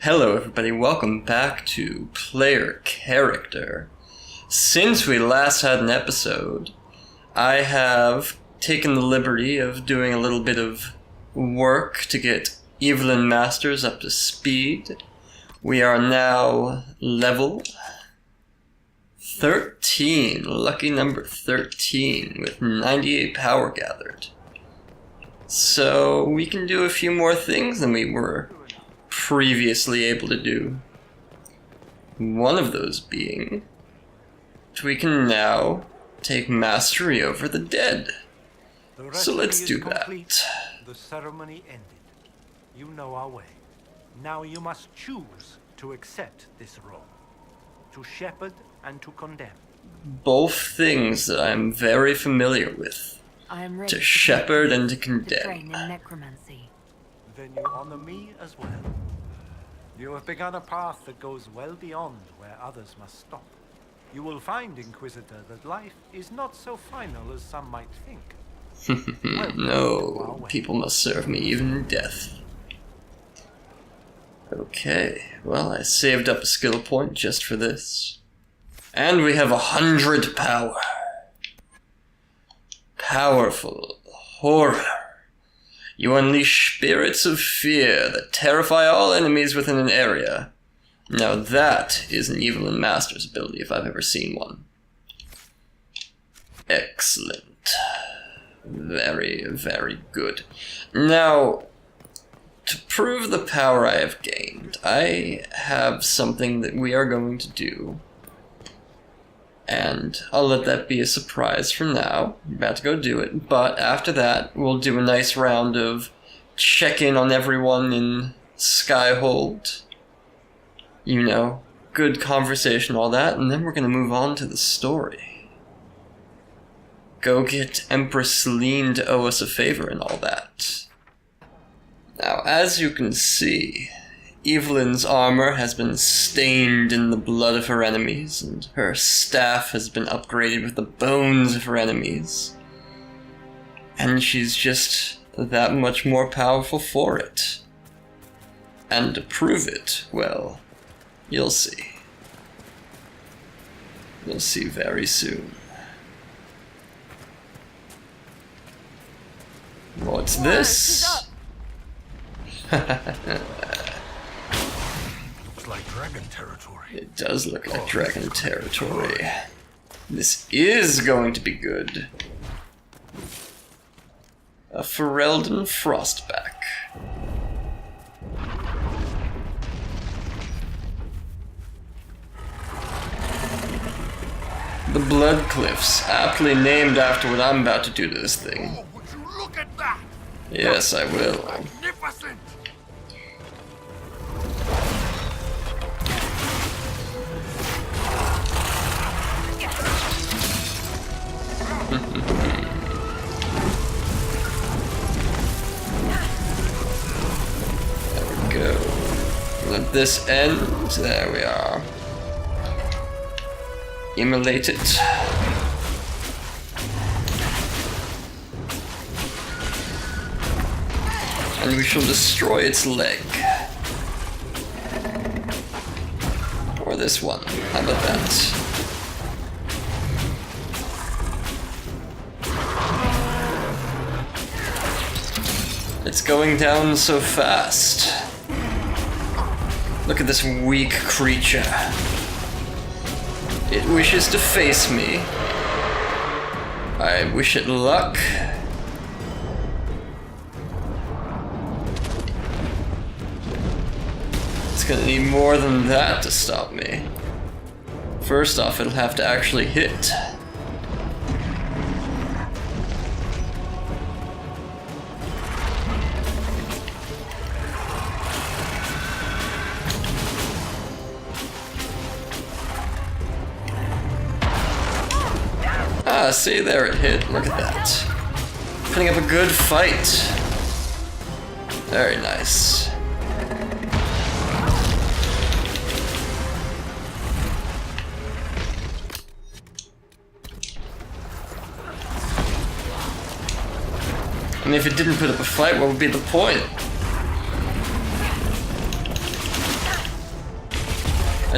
Hello everybody, welcome back to Player Character. Since we last had an episode, I have taken the liberty of doing a little bit of work to get Evilyn Masters up to speed. We are now level 13, lucky number 13, with 98 power gathered. So we can do a few more things than we were previously able to do. One of those being that we can now take mastery over the dead. So let's do that. The ceremony ended. You know our way. Now you must choose to accept this role. To shepherd and to condemn. Both things that I'm very familiar with. I am ready to shepherd and to to condemn. train in necromancy. Then you honor me as well. You have begun a path that goes well beyond where others must stop. You will find, Inquisitor, that life is not so final as some might think. No, people must serve me even in death. Okay, well, I saved up a skill point just for this. And we have 100 power. Powerful horror. You unleash spirits of fear that terrify all enemies within an area. Now that is an Evilyn Masters ability if I've ever seen one. Excellent. Very, very good. Now, to prove the power I have gained, I have something that we are going to do. And I'll let that be a surprise for now. I'm about to go do it. But after that, we'll do a nice round of check-in on everyone in Skyhold. You know, good conversation, all that. And then we're going to move on to the story. Go get Empress Celine to owe us a favor and all that. Now, as you can see, Evelyn's armor has been stained in the blood of her enemies, and her staff has been upgraded with the bones of her enemies. And she's just that much more powerful for it. And to prove it, well, you'll see. You'll see very soon. What's this? Like dragon territory. It does look like dragon territory. This is going to be good. A Ferelden Frostback. The Blood Cliffs, aptly named after what I'm about to do to this thing. Oh, would you look at that? Yes, I will. Magnificent! Go. Let this end. There we are. Immolate it. And we shall destroy its leg. Or this one. How about that? It's going down so fast. Look at this weak creature. It wishes to face me. I wish it luck. It's gonna need more than that to stop me. First off, it'll have to actually hit. Ah, see, there it hit. Look at that. Putting up a good fight. Very nice. And if it didn't put up a fight, what would be the point?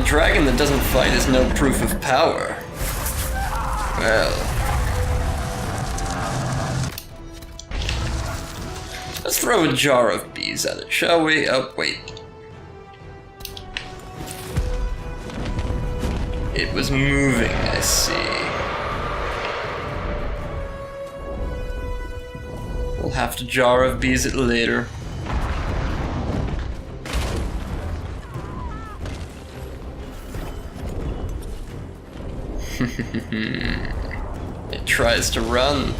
A dragon that doesn't fight is no proof of power. Well... let's throw a jar of bees at it, shall we? Oh, wait. It was moving, I see. We'll have to jar of bees it later. It tries to run.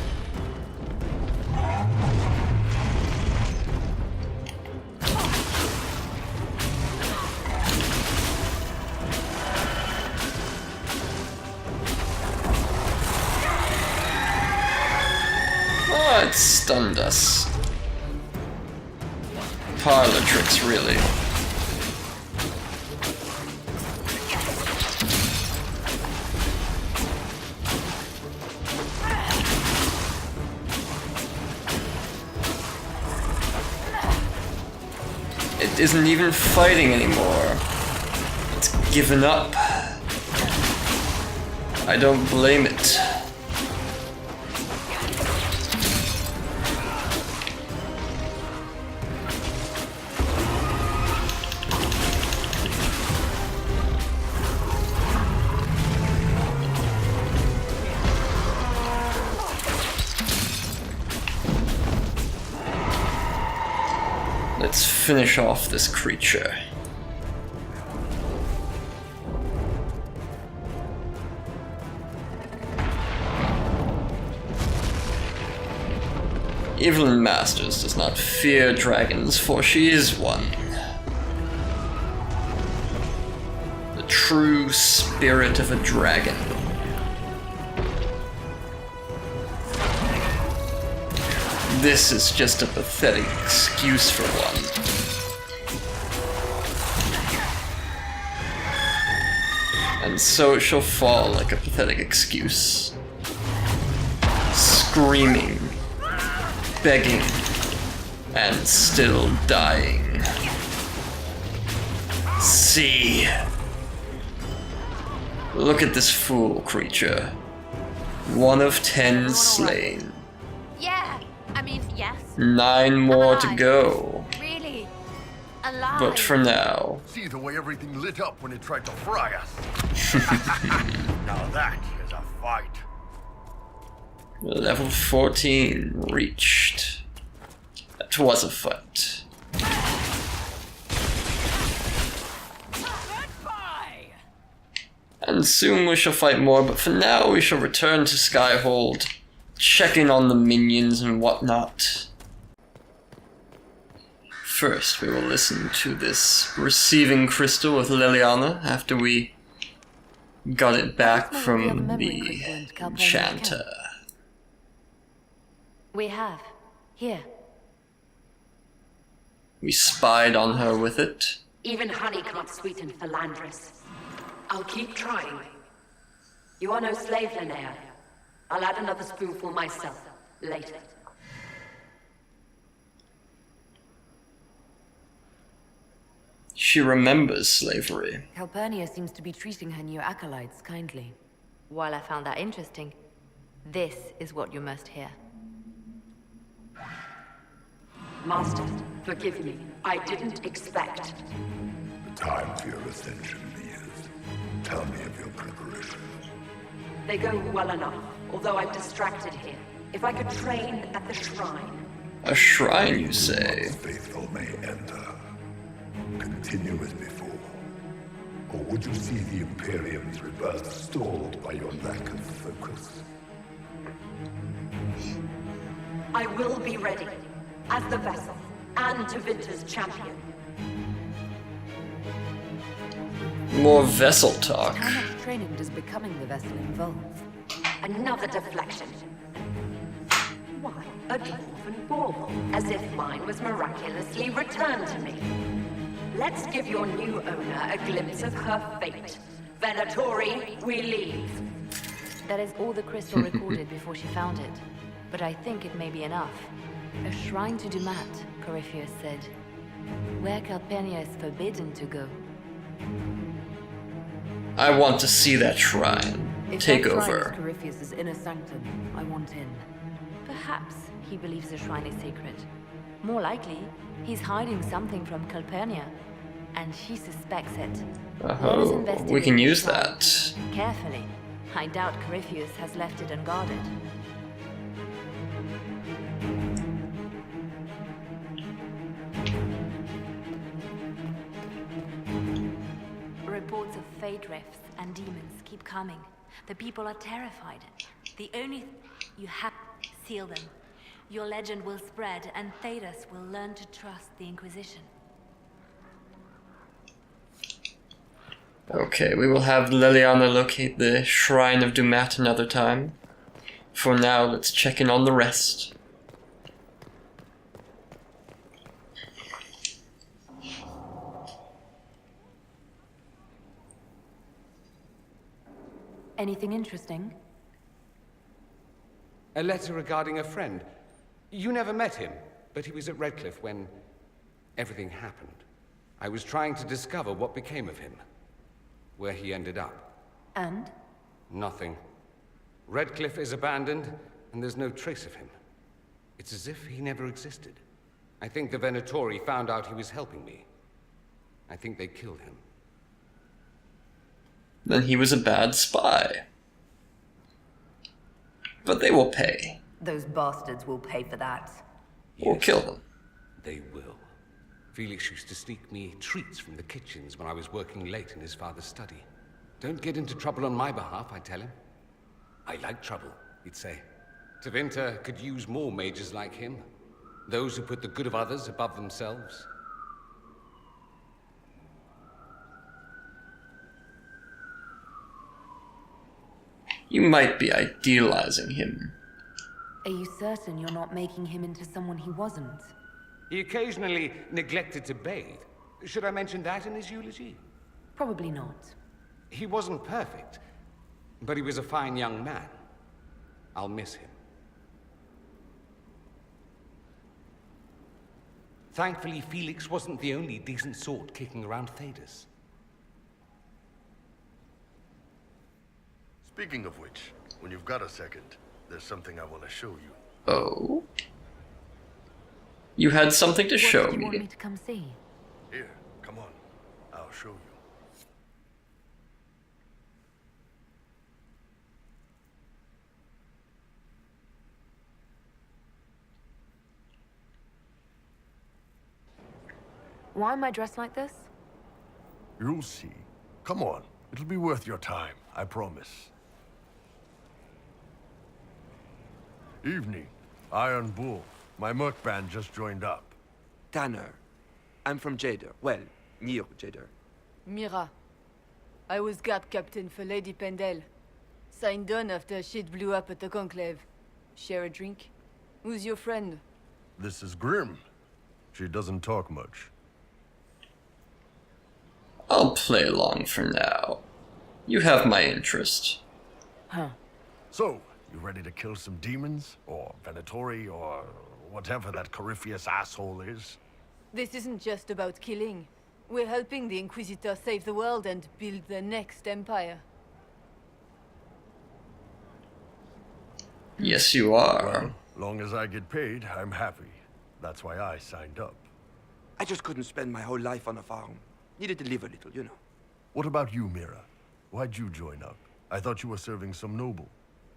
Oh, it stunned us. Parlor tricks, really. It isn't even fighting anymore. It's given up. I don't blame it. Let's finish off this creature. Evilyn Masters does not fear dragons, for she is one. The true spirit of a dragon. This is just a pathetic excuse for one. And so it shall fall like a pathetic excuse. Screaming, begging, and still dying. See. Look at this fool creature. 1 of 10 slain. Yeah, I mean, yes. 9 more to go. Really? Alive? But for now... See the way everything lit up when it tried to fry us. Now that is a fight. Level 14 reached. That was a fight. And soon we shall fight more, but for now we shall return to Skyhold, check in on the minions and whatnot. First, we will listen to this receiving crystal with Liliana after we got it back from the enchanter. We have. Here. We spied on her with it. Even honey can't sweeten Philandris. I'll keep trying. You are no slave, Linnea. I'll add another spoonful myself, later. She remembers slavery. Calpurnia seems to be treating her new acolytes kindly. While I found that interesting, this is what you must hear. Master, forgive me. I didn't expect. The time for your ascension is. Tell me of your preparations. They go well enough, although I'm distracted here. If I could train at the shrine. A shrine, you say? Once faithful may enter. Continue as before. Or would you see the Imperium's rebirth stalled by your lack of focus? I will be ready. As the vessel, and Tevinter's champion. More vessel talk. How much training does becoming the vessel involve? Another deflection. Why, a dwarven bauble, as if mine was miraculously returned to me. Let's give your new owner a glimpse of her fate. Venatori, we leave. That is all the crystal recorded before she found it. But I think it may be enough. A shrine to Dumat, Corypheus said. Where Calpurnia is forbidden to go. I want to see that shrine. If Take that shrine over. is Corypheus's inner sanctum, I want in. Perhaps he believes the shrine is sacred. More likely, he's hiding something from Calpurnia, and she suspects it. Let us Oh, investigate we can the use shrine that. carefully. I doubt Corypheus has left it unguarded. Reports of fate rifts and demons keep coming. The people are terrified. The only you have to seal them. Your legend will spread, and Thedas will learn to trust the Inquisition. Okay, we will have Leliana locate the Shrine of Dumat another time. For now, let's check in on the rest. Anything interesting? A letter regarding a friend. You never met him, but he was at Redcliffe when everything happened. I was trying to discover what became of him, where he ended up. And? Nothing. Redcliffe is abandoned, and there's no trace of him. It's as if he never existed. I think the Venatori found out he was helping me. I think they killed him. Then he was a bad spy. But they will pay. Those bastards will pay for that. Or Yes, kill them. They will. Felix used to sneak me treats from the kitchens when I was working late in his father's study. Don't get into trouble on my behalf, I tell him. I like trouble, he'd say. Tevinter could use more mages like him. Those who put the good of others above themselves. You might be idealizing him. Are you certain you're not making him into someone he wasn't? He occasionally neglected to bathe. Should I mention that in his eulogy? Probably not. He wasn't perfect, but he was a fine young man. I'll miss him. Thankfully, Felix wasn't the only decent sort kicking around Thedas. Speaking of which, when you've got a second, there's something I want to show you. Oh? You had something to show What did you want me me. to come see? Here, come on. I'll show you. Why am I dressed like this? You'll see. Come on. It'll be worth your time, I promise. Evening. Iron Bull. My merc band just joined up. Tanner. I'm from Jader. Well, near Jader. Mira. I was guard captain for Lady Pendel. Signed on after shit blew up at the Conclave. Share a drink? Who's your friend? This is Grim. She doesn't talk much. I'll play along for now. You have my interest. Huh. So, you ready to kill some demons? Or Venatori, or whatever that Corypheus asshole is? This isn't just about killing. We're helping the Inquisitor save the world and build the next empire. Yes, you are. Long as I get paid, I'm happy. That's why I signed up. I just couldn't spend my whole life on a farm. Needed to live a little, you know. What about you, Mira? Why'd you join up? I thought you were serving some noble.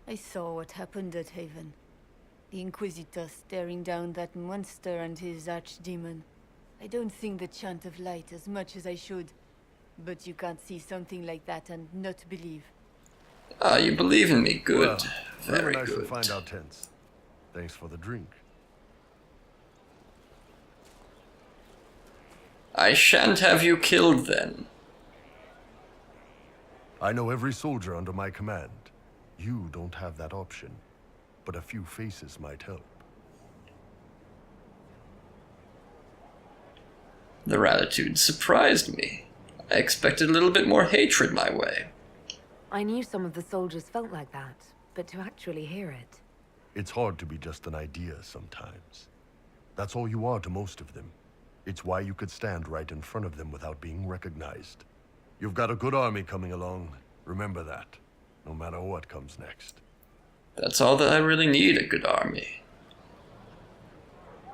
I saw what happened at Haven. The Inquisitor staring down that monster and his archdemon. I don't think the chant of light as much as I should. But you can't see something like that and not believe. Ah, you believe in me. Good. Well, Very nice to good. find out tense. Thanks for the drink. I shan't have you killed then. I know every soldier under my command. You don't have that option, but a few faces might help. Their attitude surprised me. I expected a little bit more hatred my way. I knew some of the soldiers felt like that, but to actually hear it... It's hard to be just an idea sometimes. That's all you are to most of them. It's why you could stand right in front of them without being recognized. You've got a good army coming along. Remember that, no matter what comes next. That's all that I really need, a good army.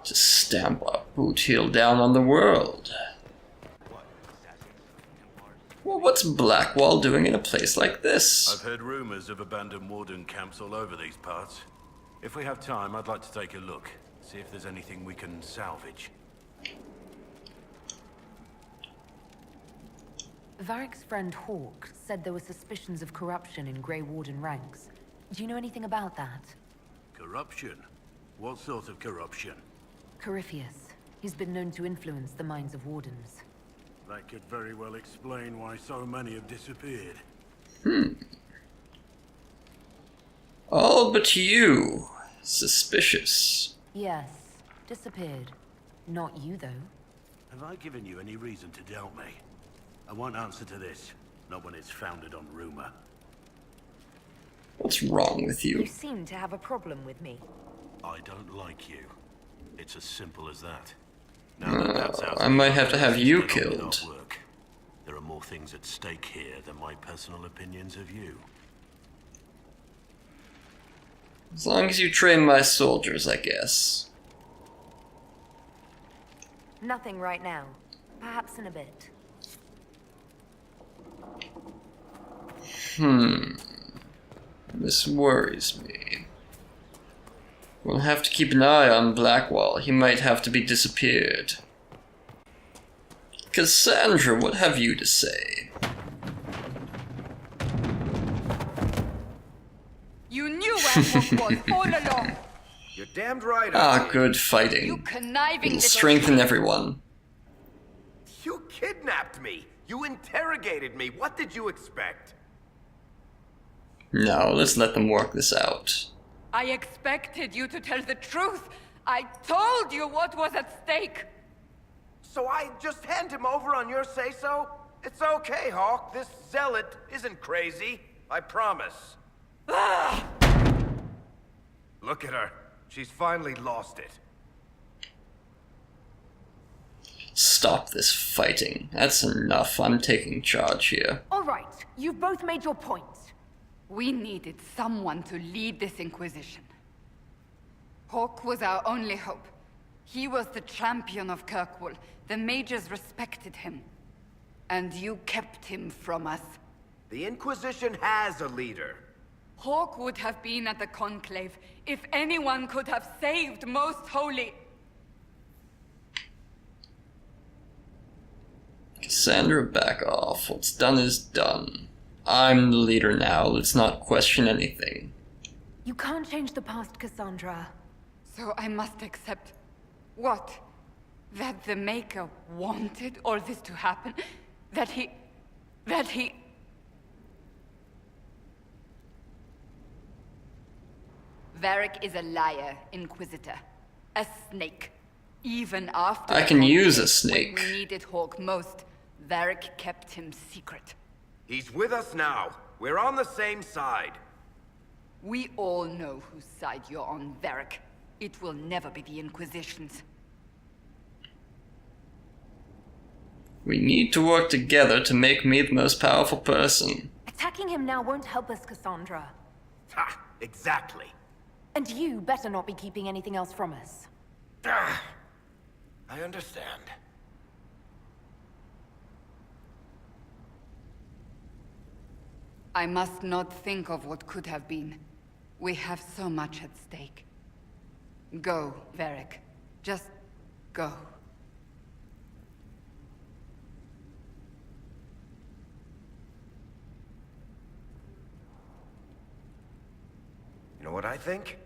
To stamp our boot heel down on the world. Well, what's Blackwall doing in a place like this? I've heard rumors of abandoned warden camps all over these parts. If we have time, I'd like to take a look. See if there's anything we can salvage. Varric's friend Hawk said there were suspicions of corruption in Grey Warden ranks. Do you know anything about that? Corruption? What sort of corruption? Corypheus. He's been known to influence the minds of wardens. That could very well explain why so many have disappeared. All but you. Suspicious. Yes. Disappeared. Not you, though. Have I given you any reason to doubt me? I won't answer to this, not when it's founded on rumor. What's wrong with you? You seem to have a problem with me. I don't like you. It's as simple as that. Now that that's out, I might have to have you get on with killed. our work. There are more things at stake here than my personal opinions of you. As long as you train my soldiers, I guess. Nothing right now. Perhaps in a bit. This worries me. We'll have to keep an eye on Blackwall. He might have to be disappeared. Cassandra, what have you to say? You knew where Hawk was all along. You're damned right. Ah, good fighting. You conniving It'll little strengthen shit. everyone. You kidnapped me. You interrogated me. What did you expect? No, let's let them work this out. I expected you to tell the truth. I told you what was at stake. So I just hand him over on your say-so? It's okay, Hawk. This zealot isn't crazy. I promise. Look at her. She's finally lost it. Stop this fighting. That's enough. I'm taking charge here. All right, you've both made your points. We needed someone to lead this Inquisition. Hawk was our only hope. He was the champion of Kirkwall. The mages respected him. And you kept him from us. The Inquisition has a leader. Hawk would have been at the Conclave if anyone could have saved Most Holy. Cassandra, back off. What's done is done. I'm the leader now. Let's not question anything. You can't change the past, Cassandra. So I must accept... what? That the Maker wanted all this to happen? That he... Varric is a liar, Inquisitor. A snake. Even after... I can use a snake. When we needed Hawk most, Varric kept him secret. He's with us now. We're on the same side. We all know whose side you're on, Varric. It will never be the Inquisition's. We need to work together to make me the most powerful person. Attacking him now won't help us, Cassandra. Ha! Exactly. And you better not be keeping anything else from us. I understand. I must not think of what could have been. We have so much at stake. Go, Varric. Just go. You know what I think?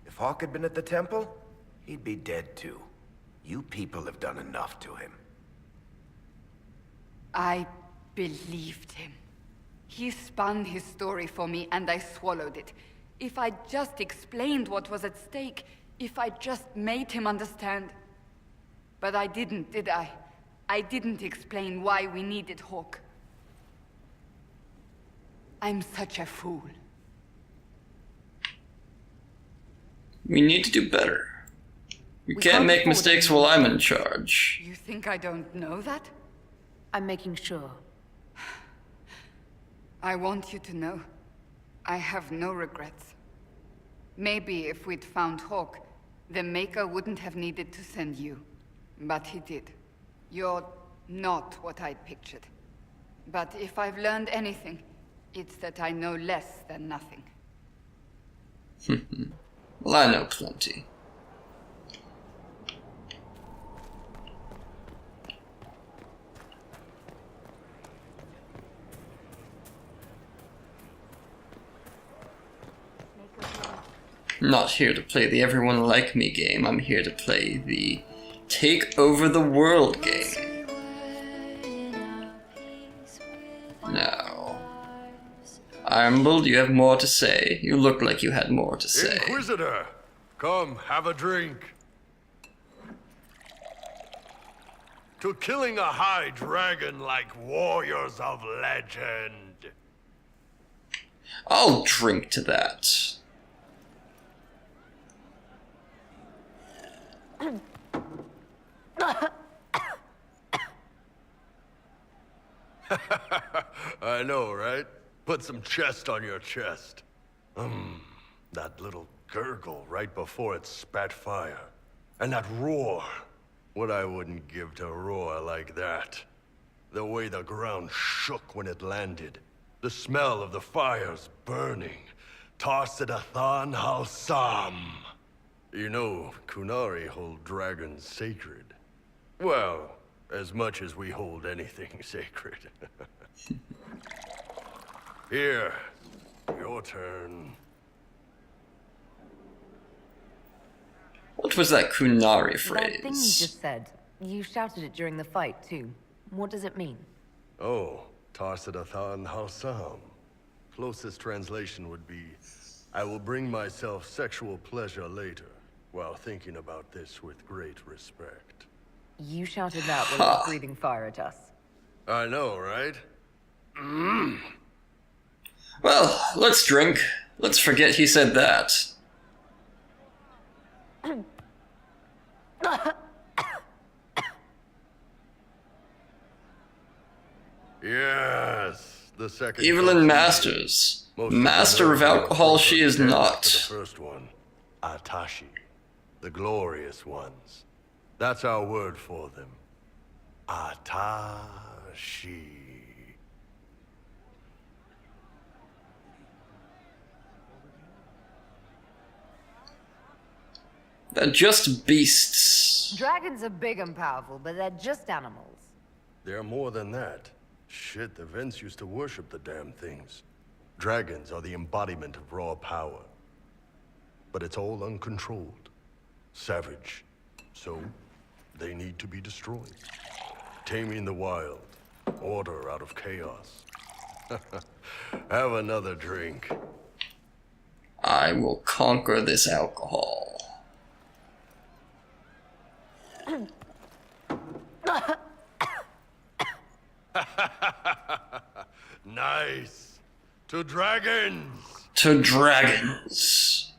If Hawk had been at the temple, he'd be dead too. You people have done enough to him. I believed him. He spun his story for me, and I swallowed it. If I just explained what was at stake, if I just made him understand. But I didn't, did I? I didn't explain why we needed Hawk. I'm such a fool. We need to do better. We can't make mistakes while I'm in charge. You think I don't know that? I'm making sure. I want you to know, I have no regrets. Maybe if we'd found Hawk, the Maker wouldn't have needed to send you. But he did. You're not what I'd pictured. But if I've learned anything, it's that I know less than nothing. Well, I know plenty. I'm not here to play the everyone like me game, I'm here to play the take over the world game. Now, Armbold, you have more to say. You look like you had more to say. Inquisitor, come, have a drink. To killing a high dragon like warriors of legend. I'll drink to that. I know, right? Put some chest on your chest. That little gurgle right before it spat fire. And that roar. What I wouldn't give to roar like that. The way the ground shook when it landed. The smell of the fires burning. Tarsidathan Halsam. You know, Kunari hold dragons sacred. Well, as much as we hold anything sacred. Here, your turn. What was that Kunari phrase? That thing you just said. You shouted it during the fight, too. What does it mean? Oh, Tarsidathan Halsam. Closest translation would be, I will bring myself sexual pleasure later, while thinking about this with great respect. You shouted that while you were breathing fire at us. I know, right? Well, let's drink. Let's forget he said that. Yes, the second. Evilyn Masters. Master of alcohol she is not. The first one, Atashi. The glorious ones. That's our word for them. Atashi. They're just beasts. Dragons are big and powerful, but they're just animals. They're more than that. Shit, the Vents used to worship the damn things. Dragons are the embodiment of raw power. But it's all uncontrolled. Savage. So, they need to be destroyed. Taming the wild. Order out of chaos. Have another drink. I will conquer this alcohol. Nice. To dragons. To dragons.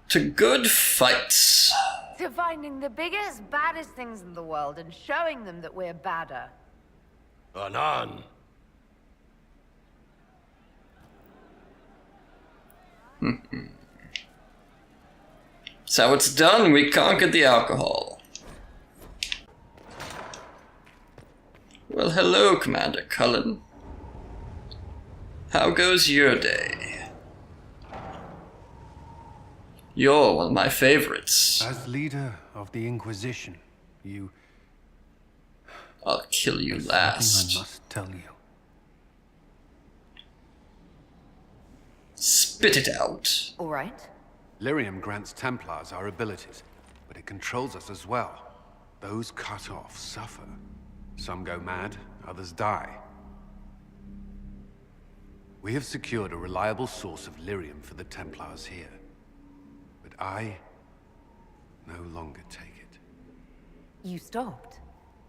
To good fights. To finding the biggest, baddest things in the world and showing them that we're badder. Anan. So it's done, we conquered the alcohol. Well, hello, Commander Cullen. How goes your day? You're one of my favorites. As leader of the Inquisition, you... I'll kill you There's last. something I must tell you. Spit it out. All right. Lyrium grants Templars our abilities, but it controls us as well. Those cut off suffer. Some go mad, others die. We have secured a reliable source of lyrium for the Templars here. But I no longer take it. You stopped?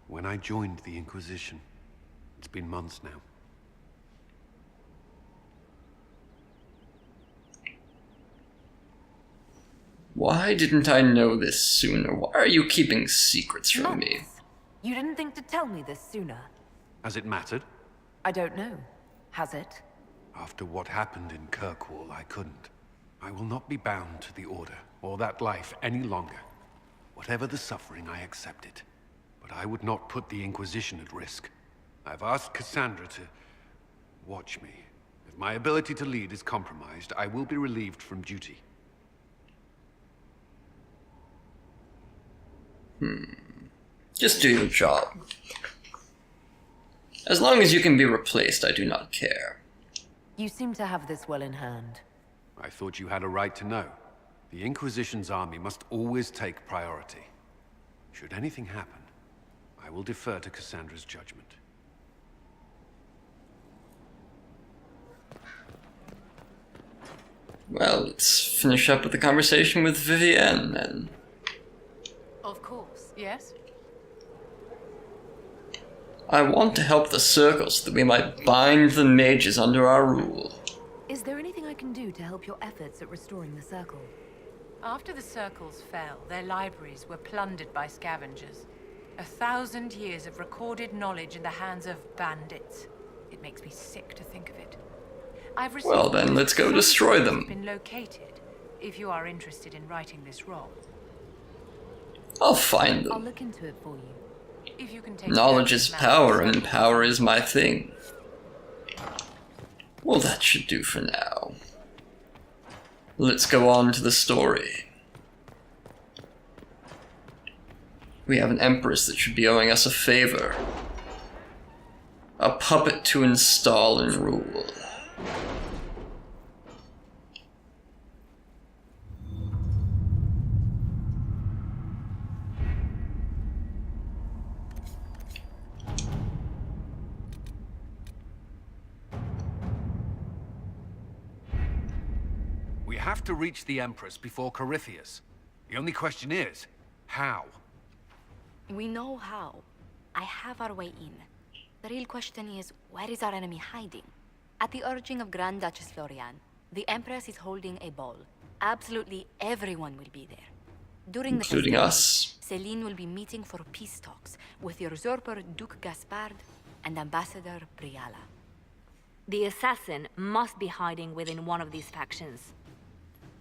When I joined the Inquisition, it's been months now. Why didn't I know this sooner? Why are you keeping secrets from me? You didn't think to tell me this sooner? Has it mattered? I don't know. Has it? After what happened in Kirkwall, I couldn't. I will not be bound to the Order, or that life any longer. Whatever the suffering, I accept it. But I would not put the Inquisition at risk. I've asked Cassandra to watch me. If my ability to lead is compromised, I will be relieved from duty. Just do your job. As long as you can be replaced, I do not care. You seem to have this well in hand. I thought you had a right to know. The Inquisition's army must always take priority. Should anything happen, I will defer to Cassandra's judgment. Well, let's finish up with the conversation with Vivienne, then. Of course, yes? I want to help the Circle so that we might bind the mages under our rule. Is there anything I can do to help your efforts at restoring the Circle? After the Circles fell, their libraries were plundered by scavengers. 1,000 years of recorded knowledge in the hands of bandits. It makes me sick to think of it. Well then, let's go destroy them. Been located, if you are interested in righting this wrong. I'll find them. I'll look into it for you. If you can take Knowledge is power, and power is my thing. Well, that should do for now. Let's go on to the story. We have an Empress that should be owing us a favor. A puppet to install and rule. We have to reach the Empress before Corypheus. The only question is, how? We know how. I have our way in. The real question is, where is our enemy hiding? At the urging of Grand Duchess Florian, the Empress is holding a ball. Absolutely everyone will be there. During including the us. Celine will be meeting for peace talks with the usurper Duke Gaspard and Ambassador Briala. The assassin must be hiding within one of these factions.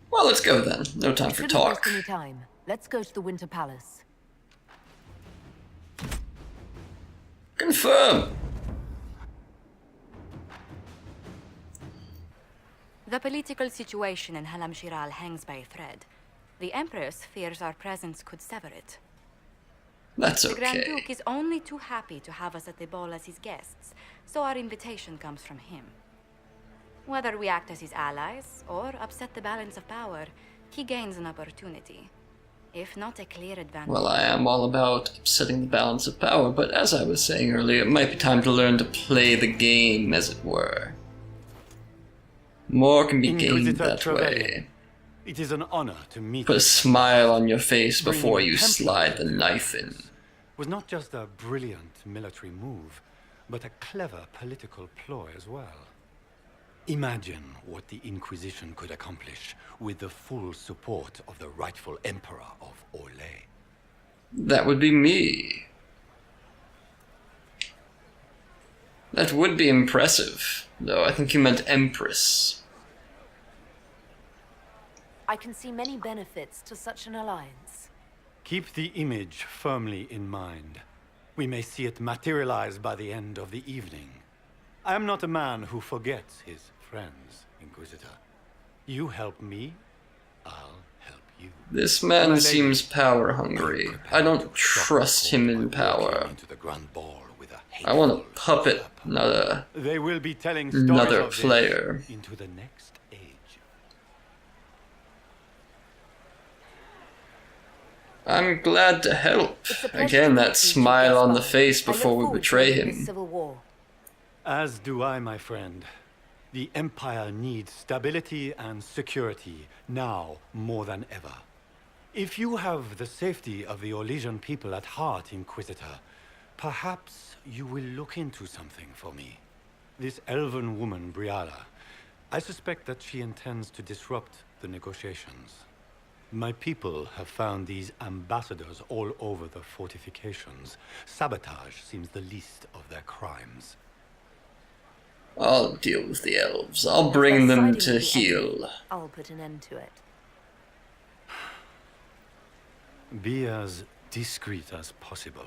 Well, let's go then. No time for talk. Shouldn't waste any time. Let's go to the Winter Palace. Confirm. The political situation in Halam Shiral hangs by a thread. The Empress fears our presence could sever it. That's The Grand okay. Duke is only too happy to have us at the ball as his guests, so our invitation comes from him. Whether we act as his allies or upset the balance of power, he gains an opportunity. If not a clear advantage. Well, I am all about upsetting the balance of power, but as I was saying earlier, it might be time to learn to play the game, as it were. More can be gained that way. It is an honor to meet Put a you. smile on your face before Bringing you Templar slide the knife in. was not just a brilliant military move, but a clever political ploy as well. Imagine what the Inquisition could accomplish with the full support of the rightful Emperor of Orlais. That would be me. That would be impressive, though I think you meant Empress. I can see many benefits to such an alliance. Keep the image firmly in mind. We may see it materialize by the end of the evening. I am not a man who forgets his friends, Inquisitor. You help me, I'll help you. This man seems power hungry. I don't trust him in power. I want a puppet, not a They will be telling stories another of this player. into the next age. I'm glad to help. Again, that smile on the face before we betray him. Civil War. As do I, my friend. The Empire needs stability and security, now more than ever. If you have the safety of the Orlesian people at heart, Inquisitor, perhaps you will look into something for me. This elven woman, Briala, I suspect that she intends to disrupt the negotiations. My people have found these ambassadors all over the fortifications. Sabotage seems the least of their crimes. I'll deal with the elves. I'll bring them to heal. I'll put an end to it. Be as discreet as possible.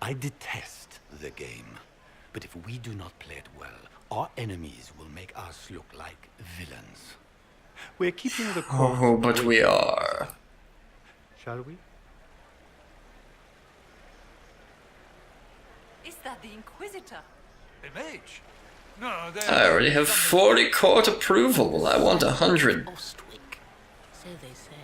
I detest the game, but if we do not play it well, our enemies will make us look like villains. We're keeping the court. Oh, but we are. Shall we? Is that the Inquisitor? A mage? No, I already have 40 court approval. I want 100. So they say.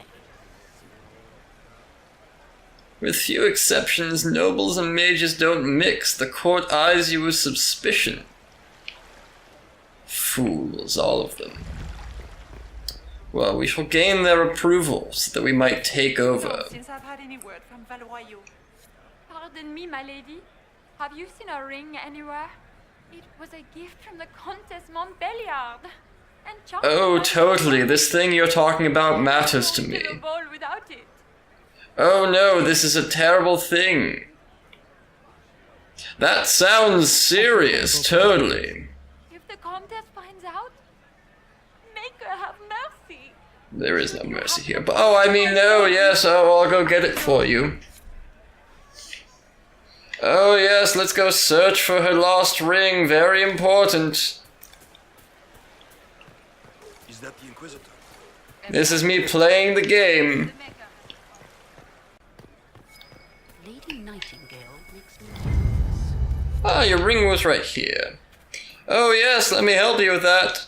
With few exceptions, nobles and mages don't mix. The court eyes you with suspicion. Fools, all of them. Well, we shall gain their approval so that we might take over. Since I've had any word from Valois. Pardon me, my lady. Have you seen a ring anywhere? It was a gift from the Countess Montbelliard. Oh, totally. This thing you're talking about matters to me. Oh no, this is a terrible thing. That sounds serious, totally. If the Countess finds out, make her have mercy. There is no mercy here. But oh, I mean, no, yes, oh, I'll go get it for you. Oh yes, let's go search for her lost ring. Very important. Is that the Inquisitor? This is me playing the game. Lady Nightingale makes me Ah, your ring was right here. Oh yes, let me help you with that.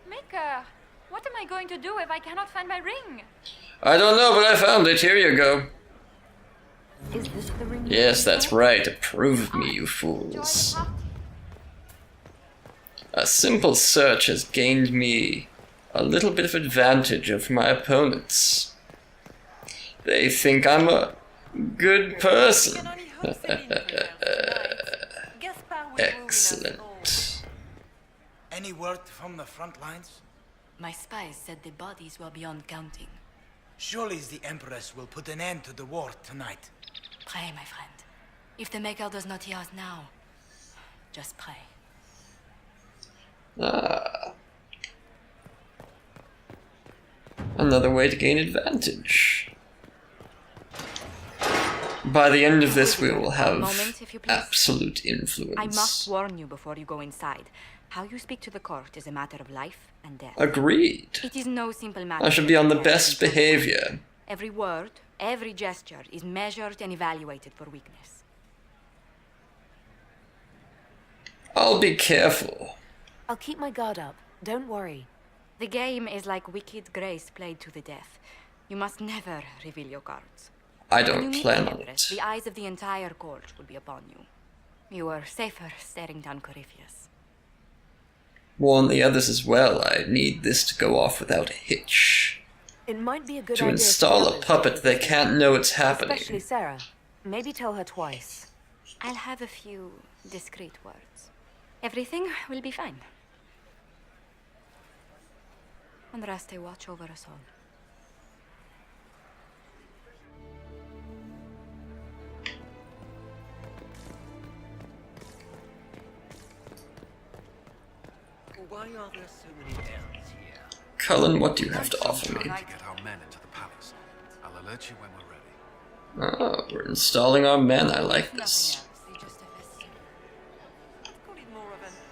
Maker, what am I going to do if I cannot find my ring? I don't know, but I found it. Here you go. Is this the ring? Yes, that's right. Approve of me, you fools. A simple search has gained me a little bit of advantage over my opponents. They think I'm a good person. Excellent. Any word from the front lines? My spies said the bodies were beyond counting. Surely the Empress will put an end to the war tonight. Pray, my friend. If the Maker does not hear us now, just pray. Ah. Another way to gain advantage. By the end of this, we will have absolute influence. I must warn you before you go inside. How you speak to the court is a matter of life and death. Agreed. It is no simple matter. I should be on the best behavior. Every word, every gesture is measured and evaluated for weakness. I'll be careful. I'll keep my guard up. Don't worry. The game is like Wicked Grace played to the death. You must never reveal your cards. I don't plan on it. The eyes of the entire court will be upon you. You are safer staring down Corypheus. Warn the others as well. I need this to go off without a hitch. It might be a good To idea install a puppet, they can't know it's happening. Especially Sarah. Maybe tell her twice. I'll have a few discreet words. Everything will be fine. Andraste, watch over us all. Why are there so many elves here? Cullen, what do you have to offer me? To get our men into the palace. I'll alert you when we're ready. Oh, we're installing our men. I like this.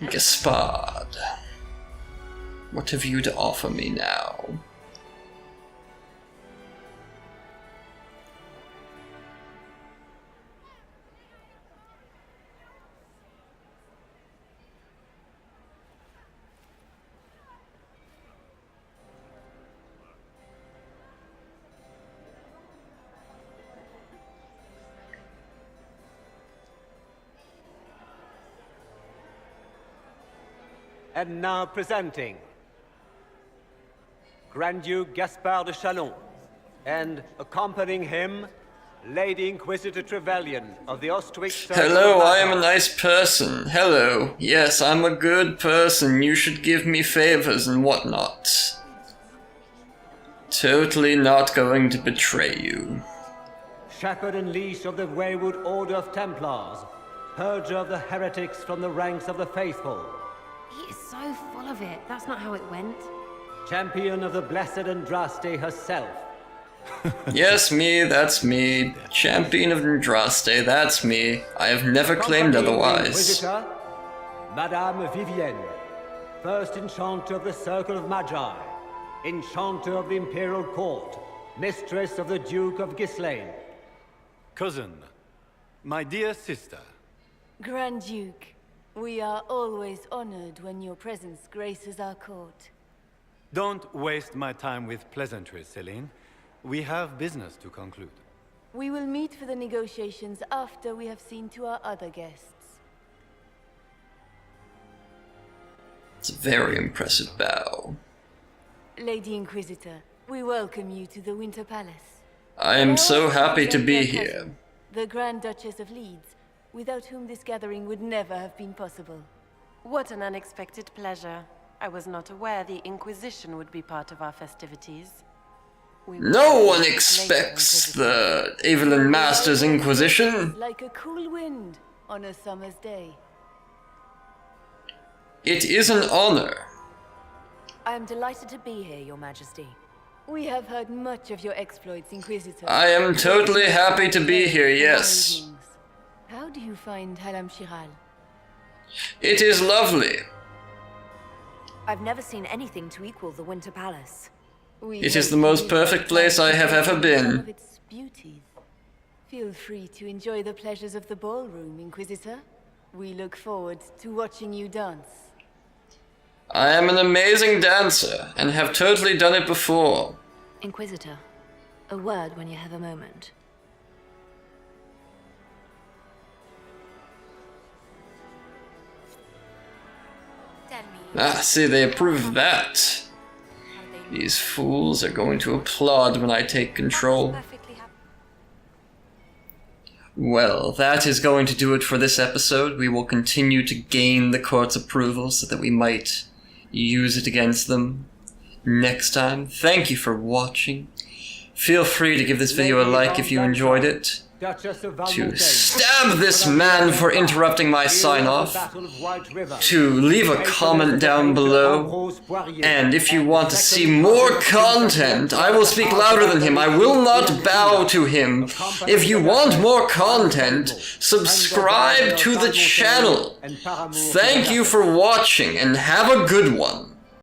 Gaspard. What have you to offer me now? And now presenting Grand Duke Gaspard de Chalon, and accompanying him, Lady Inquisitor Trevelyan of the Ostwick. Hello, I am a nice person. Hello. Yes, I'm a good person. You should give me favors and whatnot. Totally not going to betray you. Shepherd and leash of the wayward Order of Templars, purger of the heretics from the ranks of the faithful. He is so full of it. That's not how it went. Champion of the blessed Andraste herself. Yes, me, that's me. Champion of Andraste, that's me. I have never claimed otherwise. Inquisitor, Madame Vivienne, first Enchanter of the Circle of Magi, Enchanter of the Imperial Court, Mistress of the Duke of Ghislaine. Cousin, my dear sister. Grand Duke, we are always honored when your presence graces our court. Don't waste my time with pleasantries, Celine. We have business to conclude. We will meet for the negotiations after we have seen to our other guests. It's a very impressive bow. Lady Inquisitor, we welcome you to the Winter Palace. I am so happy to be here. The Grand Duchess of Leeds, without whom this gathering would never have been possible. What an unexpected pleasure. I was not aware the Inquisition would be part of our festivities. No one expects the Evilyn Masters Inquisition. Like a cool wind on a summer's day. It is an honor. I am delighted to be here, Your Majesty. We have heard much of your exploits, Inquisitor. I am totally happy to be here, yes. How do you find Halam Shiral? It is lovely. I've never seen anything to equal the Winter Palace. It is the most perfect place I have ever been. Its beauties. Feel free to enjoy the pleasures of the ballroom, Inquisitor. We look forward to watching you dance. I am an amazing dancer, and have totally done it before. Inquisitor, a word when you have a moment. Ah, see, they approve of that. These fools are going to applaud when I take control. Well, that is going to do it for this episode. We will continue to gain the court's approval so that we might use it against them next time. Thank you for watching. Feel free to give this video a like if you enjoyed it. To stab this man for interrupting my sign-off. To leave a comment down below. And if you want to see more content, I will speak louder than him. I will not bow to him. If you want more content, subscribe to the channel. Thank you for watching and have a good one.